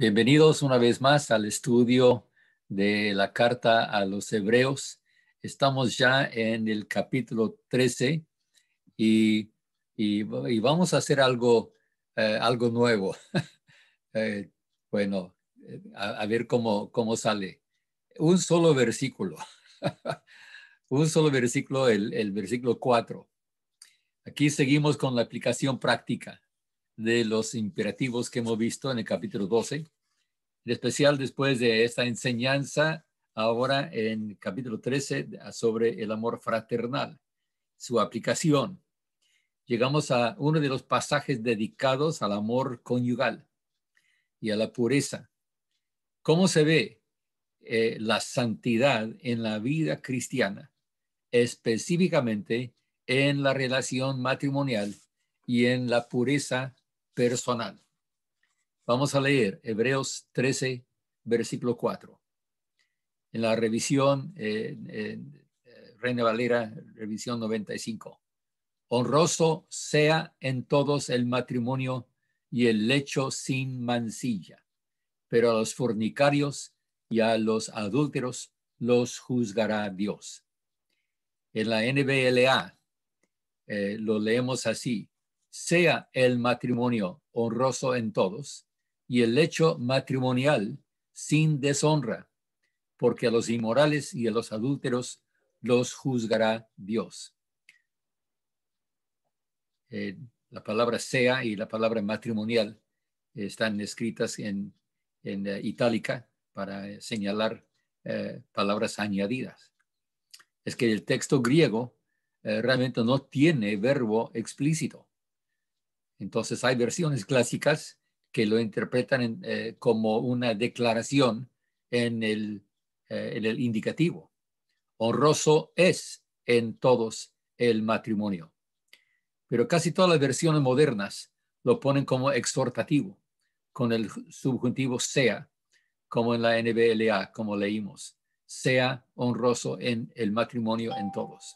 Bienvenidos una vez más al estudio de la carta a los Hebreos. Estamos ya en el capítulo 13 y vamos a hacer algo nuevo. Eh, bueno, a ver cómo sale. Un solo versículo. Un solo versículo, el versículo 4. Aquí seguimos con la aplicación práctica de los imperativos que hemos visto en el capítulo 12. En especial después de esta enseñanza ahora en capítulo 13 sobre el amor fraternal, su aplicación. Llegamos a uno de los pasajes dedicados al amor conyugal y a la pureza. ¿Cómo se ve la santidad en la vida cristiana, específicamente en la relación matrimonial y en la pureza personal? Vamos a leer Hebreos 13, versículo 4. En la revisión, Reina Valera, revisión 95. Honroso sea en todos el matrimonio y el lecho sin mancilla, pero a los fornicarios y a los adúlteros los juzgará Dios. En la NBLA lo leemos así: sea el matrimonio honroso en todos y el lecho matrimonial sin deshonra, porque a los inmorales y a los adúlteros los juzgará Dios. La palabra sea y la palabra matrimonial están escritas en itálica para señalar palabras añadidas. Es que el texto griego realmente no tiene verbo explícito. Entonces hay versiones clásicas que lo interpretan como una declaración en el indicativo. Honroso es en todos el matrimonio. Pero casi todas las versiones modernas lo ponen como exhortativo, con el subjuntivo sea, como en la NBLA, como leímos. Sea honroso en el matrimonio en todos.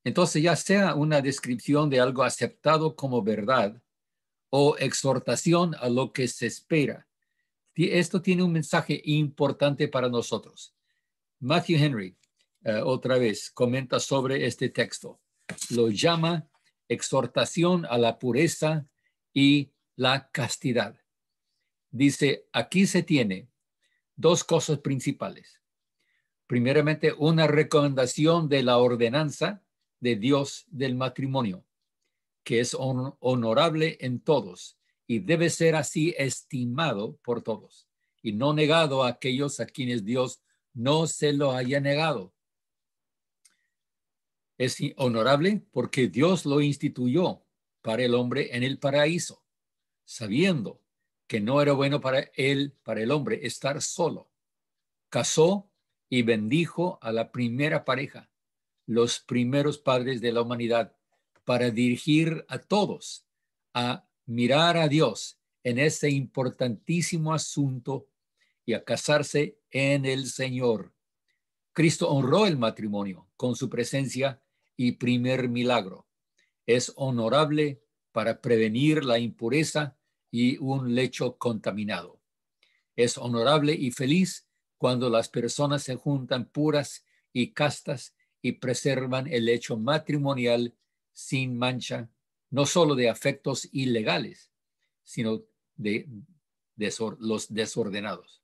Entonces, ya sea una descripción de algo aceptado como verdad o exhortación a lo que se espera, esto tiene un mensaje importante para nosotros. Matthew Henry, otra vez, comenta sobre este texto. Lo llama exhortación a la pureza y la castidad. Dice, aquí se tiene dos cosas principales. Primeramente, una recomendación de la ordenanza de Dios del matrimonio, que es honorable en todos y debe ser así estimado por todos y no negado a aquellos a quienes Dios no se lo haya negado. Es honorable porque Dios lo instituyó para el hombre en el paraíso, sabiendo que no era bueno para el hombre, estar solo. Casó y bendijo a la primera pareja, los primeros padres de la humanidad, para dirigir a todos a mirar a Dios en ese importantísimo asunto y a casarse en el Señor. Cristo honró el matrimonio con su presencia y primer milagro. Es honorable para prevenir la impureza y un lecho contaminado. Es honorable y feliz cuando las personas se juntan puras y castas y preservan el lecho matrimonial sin mancha, no solo de afectos ilegales, sino de los desordenados.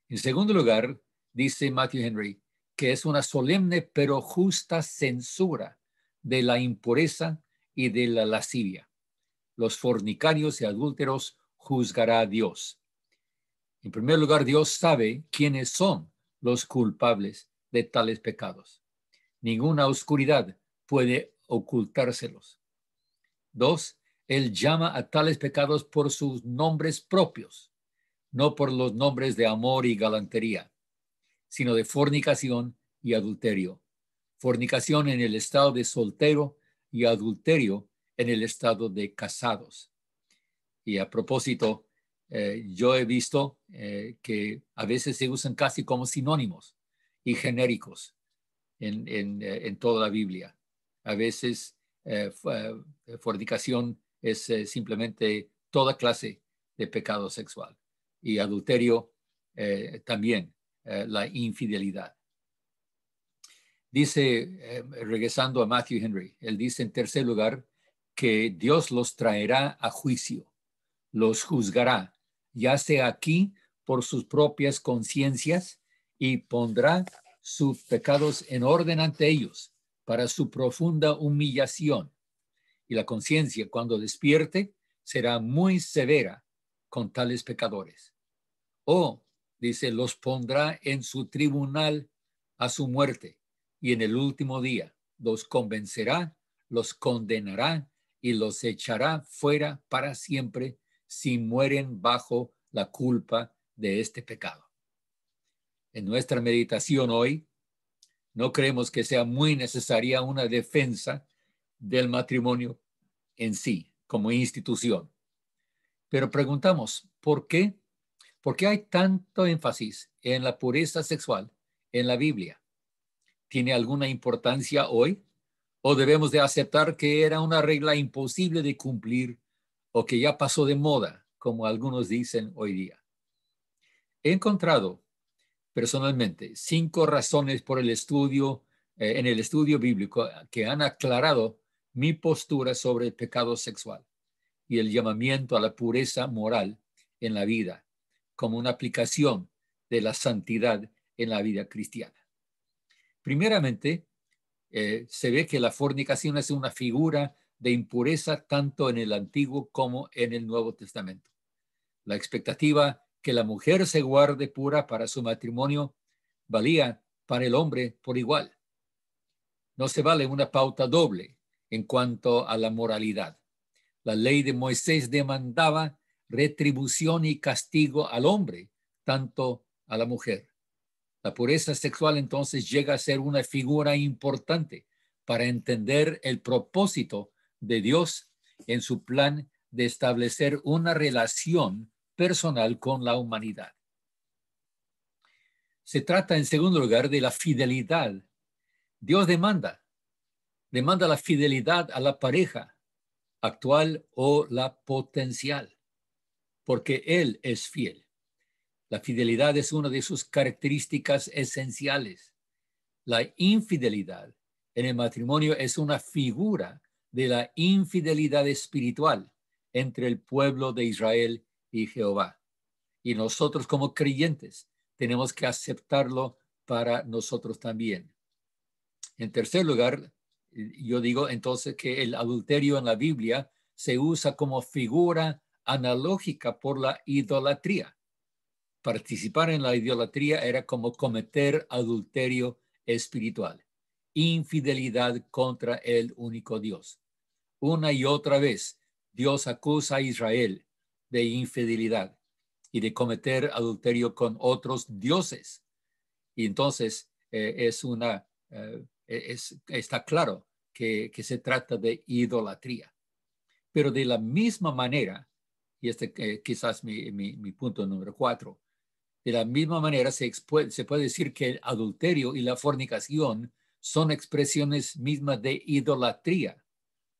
En segundo lugar, dice Matthew Henry, que es una solemne pero justa censura de la impureza y de la lascivia. Los fornicarios y adúlteros juzgará a Dios. En primer lugar, Dios sabe quiénes son los culpables de tales pecados. Ninguna oscuridad puede ocultárselos. Dos, Él llama a tales pecados por sus nombres propios, no por los nombres de amor y galantería, sino de fornicación y adulterio. Fornicación en el estado de soltero y adulterio en el estado de casados. Y a propósito, yo he visto que a veces se usan casi como sinónimos y genéricos en toda la Biblia. A veces fornicación es simplemente toda clase de pecado sexual. Y adulterio también, la infidelidad. Dice, regresando a Matthew Henry, él dice en tercer lugar que Dios los traerá a juicio, los juzgará, ya sea aquí por sus propias conciencias, y pondrá sus pecados en orden ante ellos para su profunda humillación. Y la conciencia, cuando despierte, será muy severa con tales pecadores. O, dice, los pondrá en su tribunal a su muerte, y en el último día los convencerá, los condenará y los echará fuera para siempre si mueren bajo la culpa de este pecado. En nuestra meditación hoy, no creemos que sea muy necesaria una defensa del matrimonio en sí, como institución. Pero preguntamos, ¿por qué? ¿Por qué hay tanto énfasis en la pureza sexual en la Biblia? ¿Tiene alguna importancia hoy? ¿O debemos de aceptar que era una regla imposible de cumplir o que ya pasó de moda, como algunos dicen hoy día? He encontrado personalmente 5 razones por el estudio, en el estudio bíblico, que han aclarado mi postura sobre el pecado sexual y el llamamiento a la pureza moral en la vida como una aplicación de la santidad en la vida cristiana. Primeramente, se ve que la fornicación es una figura de impureza tanto en el Antiguo como en el Nuevo Testamento. La expectativa que la mujer se guarde pura para su matrimonio valía para el hombre por igual. No se vale una pauta doble en cuanto a la moralidad. La ley de Moisés demandaba retribución y castigo al hombre, tanto a la mujer. La pureza sexual entonces llega a ser una figura importante para entender el propósito de Dios en su plan de establecer una relación personal con la humanidad. Se trata, en segundo lugar, de la fidelidad. Dios demanda la fidelidad a la pareja actual o la potencial, porque Él es fiel. La fidelidad es una de sus características esenciales. La infidelidad en el matrimonio es una figura de la infidelidad espiritual entre el pueblo de Israel y Jehová. Y nosotros como creyentes tenemos que aceptarlo para nosotros también. En tercer lugar, yo digo entonces que el adulterio en la Biblia se usa como figura analógica por la idolatría. Participar en la idolatría era como cometer adulterio espiritual, infidelidad contra el único Dios. Una y otra vez, Dios acusa a Israel de infidelidad y de cometer adulterio con otros dioses. Y entonces está claro que se trata de idolatría. Pero de la misma manera, y quizás mi punto número 4, de la misma manera se puede decir que el adulterio y la fornicación son expresiones mismas de idolatría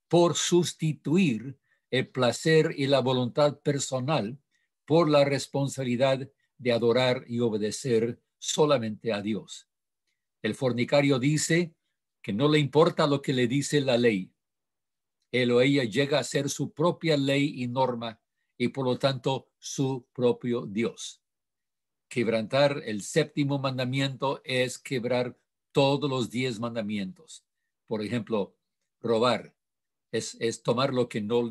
por sustituir el placer y la voluntad personal por la responsabilidad de adorar y obedecer solamente a Dios. El fornicario dice que no le importa lo que le dice la ley. Él o ella llega a ser su propia ley y norma y por lo tanto su propio Dios. Quebrantar el séptimo mandamiento es quebrar todos los 10 mandamientos. Por ejemplo, robar es tomar lo que no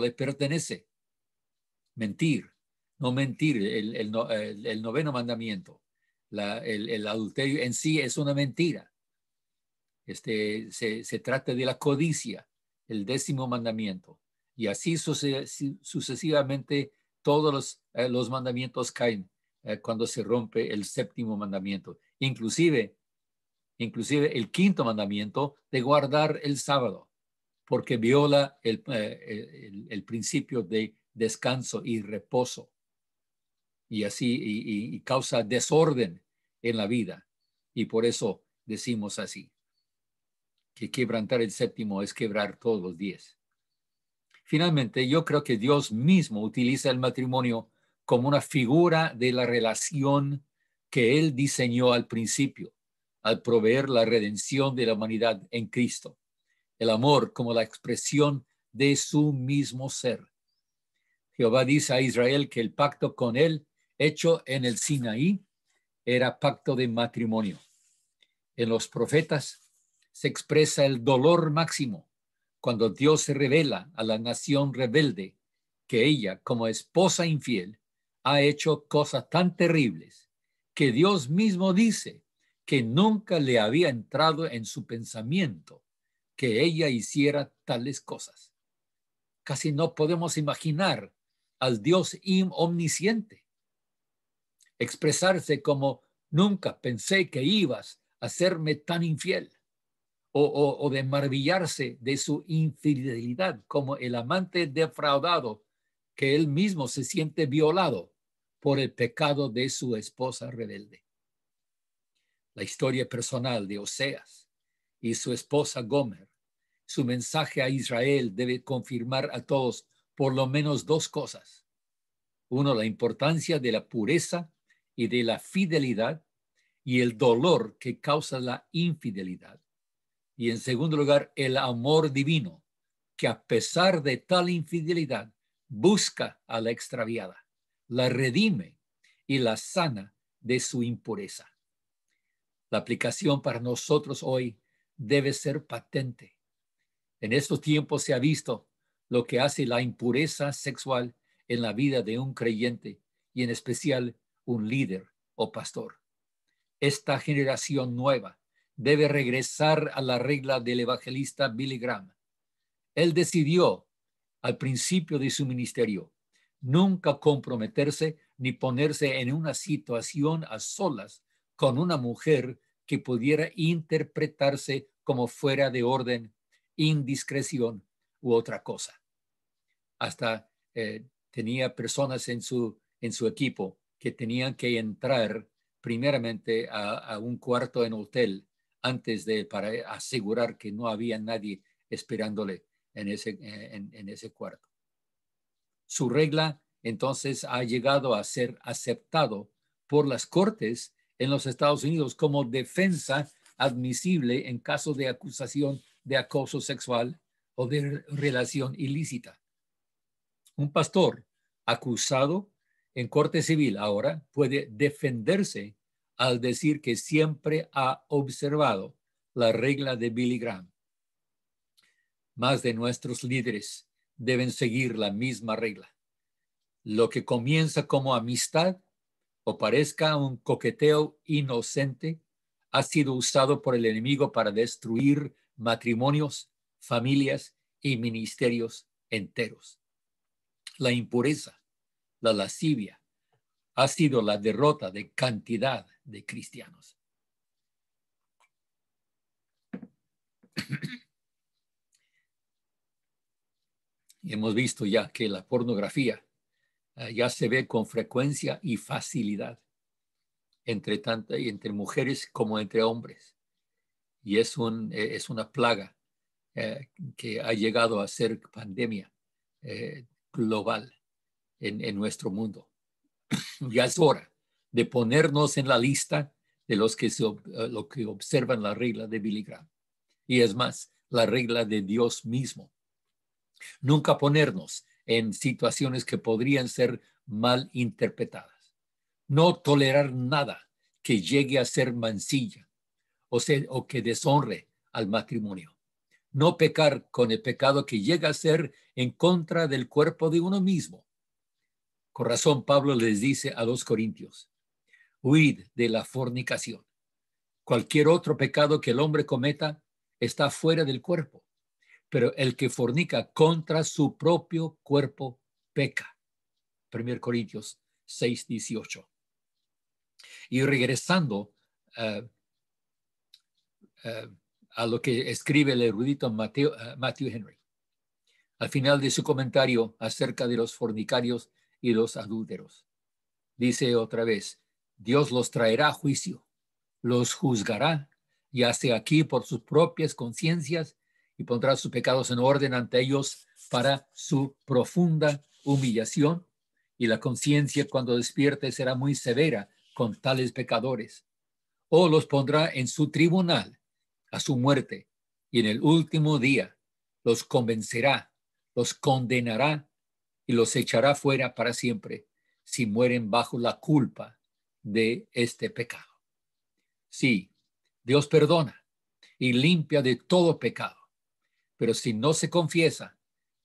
le pertenece. Mentir, no mentir, el noveno mandamiento. El adulterio en sí es una mentira. Se trata de la codicia, el 10º mandamiento. Y así sucesivamente todos los mandamientos caen cuando se rompe el 7º mandamiento. Inclusive el 5º mandamiento de guardar el sábado, porque viola el principio de descanso y reposo. Y así y causa desorden en la vida. Y por eso decimos así, que quebrantar el 7º es quebrar todos los 10. Finalmente, yo creo que Dios mismo utiliza el matrimonio como una figura de la relación que Él diseñó al principio, al proveer la redención de la humanidad en Cristo. El amor como la expresión de su mismo ser. Jehová dice a Israel que el pacto con Él, hecho en el Sinaí, era pacto de matrimonio. En los profetas se expresa el dolor máximo cuando Dios se revela a la nación rebelde que ella, como esposa infiel, ha hecho cosas tan terribles que Dios mismo dice que nunca le había entrado en su pensamiento que ella hiciera tales cosas. Casi no podemos imaginar al Dios omnisciente expresarse como nunca pensé que ibas a serme tan infiel, o de maravillarse de su infidelidad como el amante defraudado que él mismo se siente violado por el pecado de su esposa rebelde. La historia personal de Oseas y su esposa Gomer, su mensaje a Israel debe confirmar a todos por lo menos dos cosas. Uno, la importancia de la pureza y de la fidelidad y el dolor que causa la infidelidad. Y en segundo lugar, el amor divino, que a pesar de tal infidelidad, busca a la extraviada, la redime y la sana de su impureza. La aplicación para nosotros hoy debe ser patente. En estos tiempos se ha visto lo que hace la impureza sexual en la vida de un creyente y en especial un líder o pastor. Esta generación nueva debe regresar a la regla del evangelista Billy Graham. Él decidió al principio de su ministerio nunca comprometerse ni ponerse en una situación a solas con una mujer que pudiera interpretarse como fuera de orden, indiscreción u otra cosa. Hasta tenía personas en su equipo que tenían que entrar primeramente a un cuarto en hotel para asegurar que no había nadie esperándole en ese cuarto. Su regla entonces ha llegado a ser aceptado por las cortes en los Estados Unidos como defensa admisible en caso de acusación de acoso sexual o de relación ilícita. Un pastor acusado en corte civil ahora puede defenderse al decir que siempre ha observado la regla de Billy Graham. Más de nuestros líderes deben seguir la misma regla. Lo que comienza como amistad o parezca un coqueteo inocente ha sido usado por el enemigo para destruir matrimonios, familias y ministerios enteros. La impureza, la lascivia, ha sido la derrota de cantidad de cristianos. Y hemos visto ya que la pornografía ya se ve con frecuencia y facilidad entre mujeres como entre hombres. Y es una plaga que ha llegado a ser pandemia global en nuestro mundo. Ya es hora de ponernos en la lista de los que observan la regla de Billy Graham. Y es más, la regla de Dios mismo. Nunca ponernos en situaciones que podrían ser mal interpretadas. No tolerar nada que llegue a ser mancilla o que deshonre al matrimonio. No pecar con el pecado que llega a ser en contra del cuerpo de uno mismo. Con razón, Pablo les dice a los corintios, huid de la fornicación. Cualquier otro pecado que el hombre cometa está fuera del cuerpo, pero el que fornica contra su propio cuerpo peca. 1 Corintios 6:18. Y regresando a lo que escribe el erudito Matthew Henry, al final de su comentario acerca de los fornicarios y los adúlteros, dice otra vez, Dios los traerá a juicio, los juzgará, ya sea aquí por sus propias conciencias, y pondrá sus pecados en orden ante ellos para su profunda humillación, y la conciencia cuando despierte será muy severa con tales pecadores. O los pondrá en su tribunal a su muerte, y en el último día los convencerá, los condenará y los echará fuera para siempre si mueren bajo la culpa de este pecado. Sí, Dios perdona y limpia de todo pecado, pero si no se confiesa,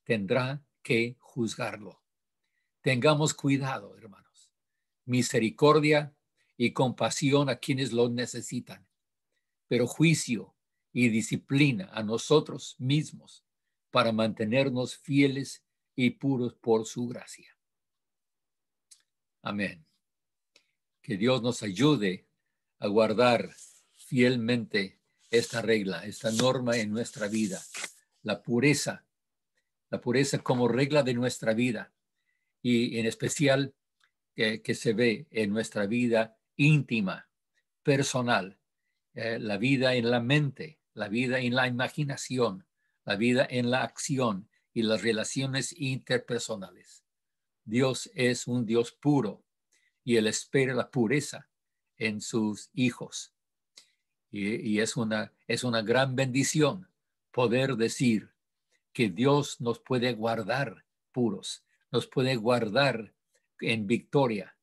tendrá que juzgarlo. Tengamos cuidado, hermanos. Misericordia y compasión a quienes lo necesitan, pero juicio y disciplina a nosotros mismos para mantenernos fieles y puros por su gracia. Amén. Que Dios nos ayude a guardar fielmente esta regla, esta norma en nuestra vida, la pureza como regla de nuestra vida, y en especial que se ve en nuestra vida íntima, personal, la vida en la mente, la vida en la imaginación, la vida en la acción y las relaciones interpersonales. Dios es un Dios puro y Él espera la pureza en sus hijos. Y es una gran bendición poder decir que Dios nos puede guardar puros, nos puede guardar en victoria,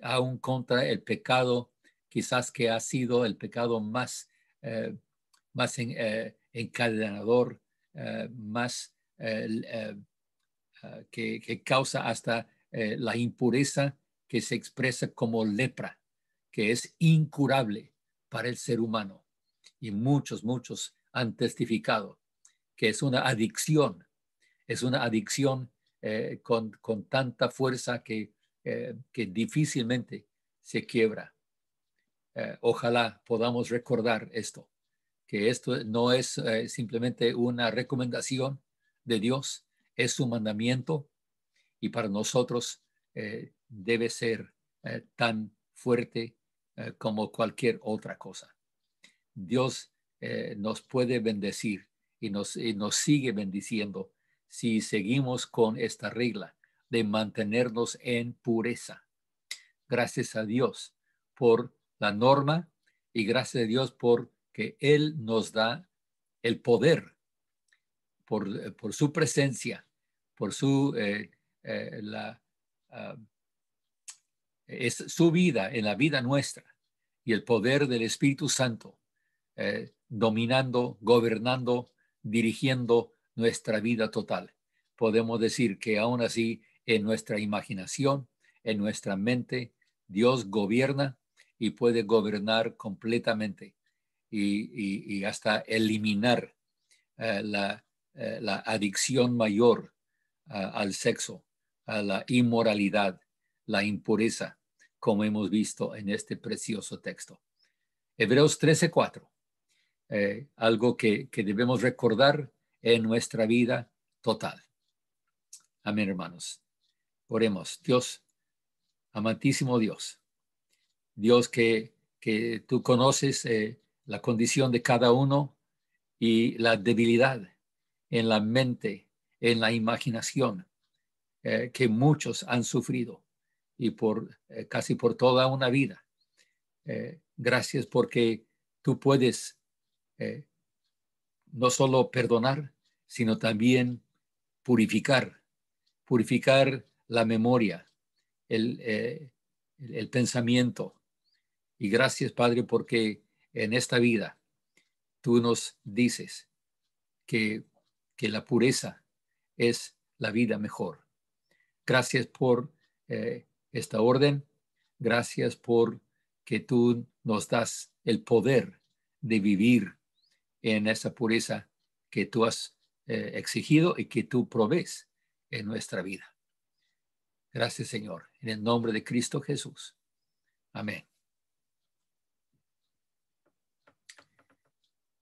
aún contra el pecado, quizás que ha sido el pecado más encadenador, más que causa hasta la impureza que se expresa como lepra, que es incurable para el ser humano. Y muchos han testificado que es una adicción con tanta fuerza que difícilmente se quiebra. Ojalá podamos recordar esto, que esto no es simplemente una recomendación de Dios, es su mandamiento, y para nosotros debe ser tan fuerte como cualquier otra cosa. Dios nos puede bendecir y nos sigue bendiciendo si seguimos con esta regla de mantenernos en pureza. Gracias a Dios por la norma y gracias a Dios por que Él nos da el poder por su presencia, por es su vida en la vida nuestra, y el poder del Espíritu Santo dominando, gobernando, dirigiendo nuestra vida total. Podemos decir que aún así en nuestra imaginación, en nuestra mente, Dios gobierna y puede gobernar completamente y hasta eliminar la adicción mayor al sexo, a la inmoralidad, la impureza, como hemos visto en este precioso texto. Hebreos 13:4, algo que debemos recordar en nuestra vida total. Amén, hermanos. Oremos. Dios, amantísimo Dios, Dios que tú conoces la condición de cada uno y la debilidad en la mente, en la imaginación, que muchos han sufrido y casi por toda una vida. Gracias porque tú puedes no solo perdonar, sino también purificar la memoria, el pensamiento. Y gracias, Padre, porque en esta vida tú nos dices que la pureza es la vida mejor. Gracias por esta orden. Gracias por que tú nos das el poder de vivir en esa pureza que tú has exigido y que tú provees en nuestra vida. Gracias, Señor, en el nombre de Cristo Jesús. Amén.